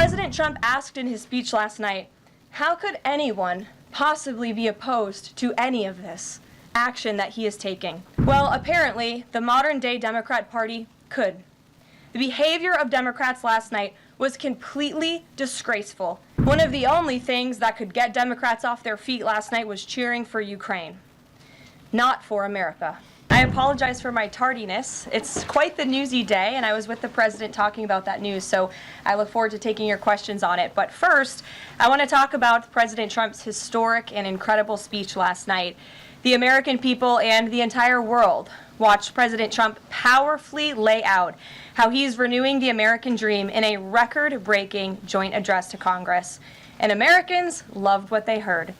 President Trump asked in his speech last night, how could anyone possibly be opposed to any of this action that he is taking? Well, apparently, the modern-day Democrat Party could. The behavior of Democrats last night was completely disgraceful. One of the only things that could get Democrats off their feet last night was cheering for Ukraine, not for America. I apologize for my tardiness. It's quite the newsy day, and I was with the president talking about that news, so I look forward to taking your questions on it. But first, I want to talk about President Trump's historic and incredible speech last night. The American people and the entire world watched President Trump powerfully lay out how he's renewing the American dream in a record-breaking joint address to Congress. And Americans loved what they heard.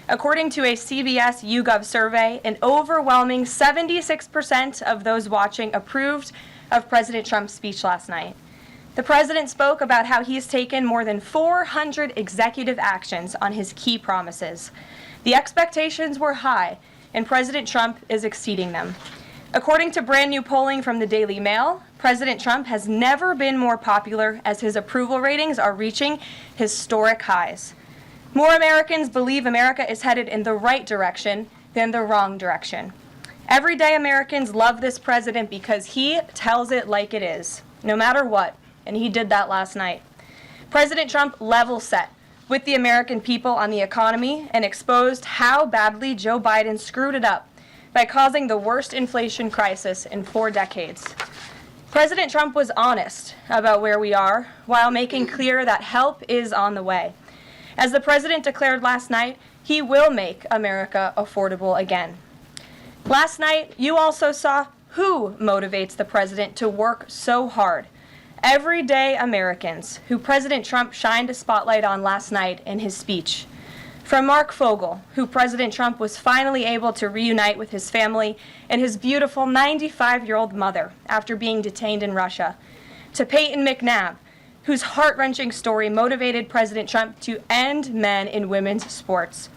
According to a CBS YouGov survey, an overwhelming 76% of those watching approved of President Trump's speech last night. The president spoke about how he's taken more than 400 executive actions on his key promises. The expectations were high, and President Trump is exceeding them. According to brand new polling from the Daily Mail, President Trump has never been more popular as his approval ratings are reaching historic highs. More Americans believe America is headed in the right direction than the wrong direction. Everyday Americans love this president because he tells it like it is, no matter what, and he did that last night. President Trump level set with the American people on the economy and exposed how badly Joe Biden screwed it up by causing the worst inflation crisis in 4 decades. President Trump was honest about where we are while making clear that help is on the way. As the president declared last night, he will make America affordable again. Last night, you also saw who motivates the president to work so hard. Everyday Americans who President Trump shined a spotlight on last night in his speech. From Mark Fogel, who President Trump was finally able to reunite with his family and his beautiful 95-year-old mother after being detained in Russia, to Peyton McNabb, whose heart-wrenching story motivated President Trump to end men in women's sports,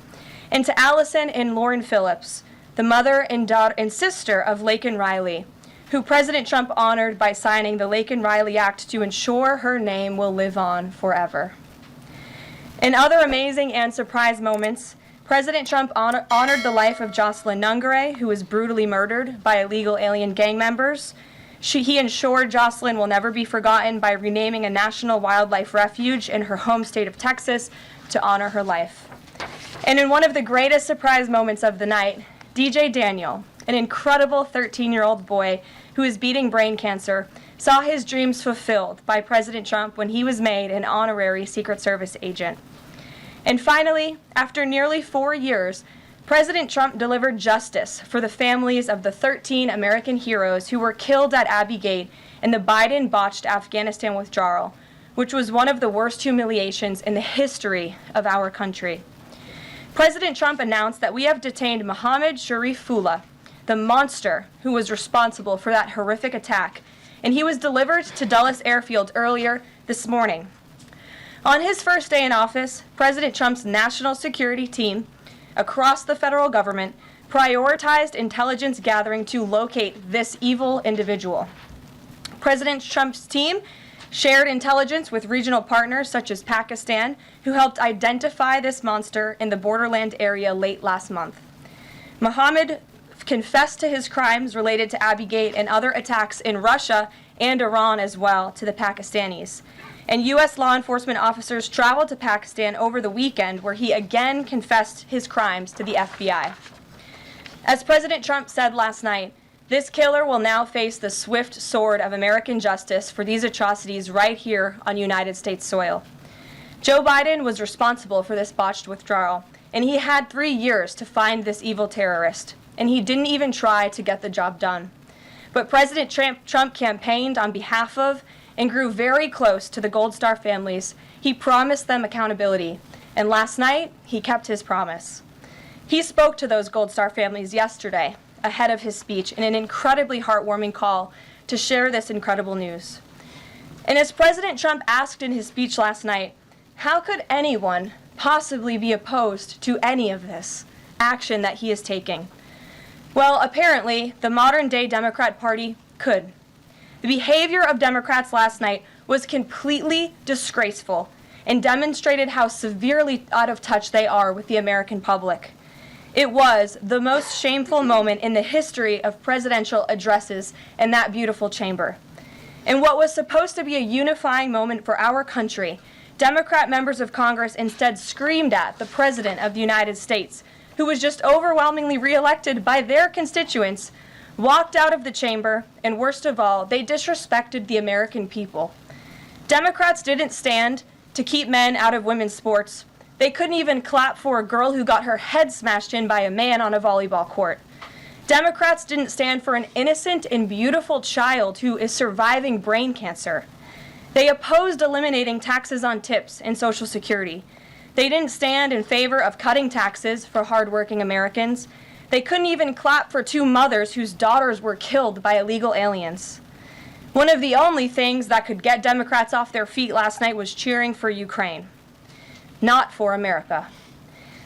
and to Allison and Lauren Phillips, the mother and daughter and sister of Laken Riley, who President Trump honored by signing the Laken Riley Act to ensure her name will live on forever. In other amazing and surprise moments, President Trump honored the life of Jocelyn Nungare, who was brutally murdered by illegal alien gang members. He ensured Jocelyn will never be forgotten by renaming a national wildlife refuge in her home state of Texas to honor her life. And in one of the greatest surprise moments of the night, DJ Daniel, an incredible 13-year-old boy who is beating brain cancer, saw his dreams fulfilled by President Trump when he was made an honorary Secret Service agent. And finally, after nearly 4 years, President Trump delivered justice for the families of the 13 American heroes who were killed at Abbey Gate in the Biden-botched Afghanistan withdrawal, which was one of the worst humiliations in the history of our country. President Trump announced that we have detained Mohammed Sharifullah, the monster who was responsible for that horrific attack, and he was delivered to Dulles Airfield earlier this morning. On his first day in office, President Trump's national security team across the federal government prioritized intelligence gathering to locate this evil individual. President Trump's team shared intelligence with regional partners such as Pakistan, who helped identify this monster in the borderland area late last month. Mohammed confessed to his crimes related to Abbey Gate and other attacks in Russia and Iran as well to the Pakistanis. And U.S. law enforcement officers traveled to Pakistan over the weekend, where he again confessed his crimes to the FBI. As President Trump said last night, this killer will now face the swift sword of American justice for these atrocities right here on United States soil. Joe Biden was responsible for this botched withdrawal, and he had 3 years to find this evil terrorist, and he didn't even try to get the job done. But President Trump campaigned on behalf of and grew very close to the Gold Star families. He promised them accountability, and last night, he kept his promise. He spoke to those Gold Star families yesterday, ahead of his speech, in an incredibly heartwarming call to share this incredible news. And as President Trump asked in his speech last night, how could anyone possibly be opposed to any of this action that he is taking? Well, apparently, the modern-day Democrat Party could. The behavior of Democrats last night was completely disgraceful, and demonstrated how severely out of touch they are with the American public. It was the most shameful moment in the history of presidential addresses in that beautiful chamber. In what was supposed to be a unifying moment for our country, Democrat members of Congress instead screamed at the President of the United States, who was just overwhelmingly reelected by their constituents, walked out of the chamber, and worst of all, they disrespected the American people. Democrats didn't stand to keep men out of women's sports. They couldn't even clap for a girl who got her head smashed in by a man on a volleyball court. Democrats didn't stand for an innocent and beautiful child who is surviving brain cancer. They opposed eliminating taxes on tips and Social Security. They didn't stand in favor of cutting taxes for hardworking Americans. They couldn't even clap for two mothers whose daughters were killed by illegal aliens. One of the only things that could get Democrats off their feet last night was cheering for Ukraine, not for America.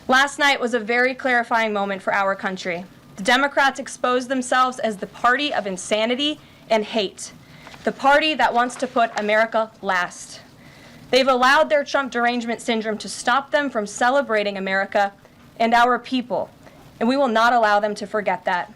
Last night was a very clarifying moment for our country. The Democrats exposed themselves as the party of insanity and hate, the party that wants to put America last. They've allowed their Trump derangement syndrome to stop them from celebrating America and our people, and we will not allow them to forget that.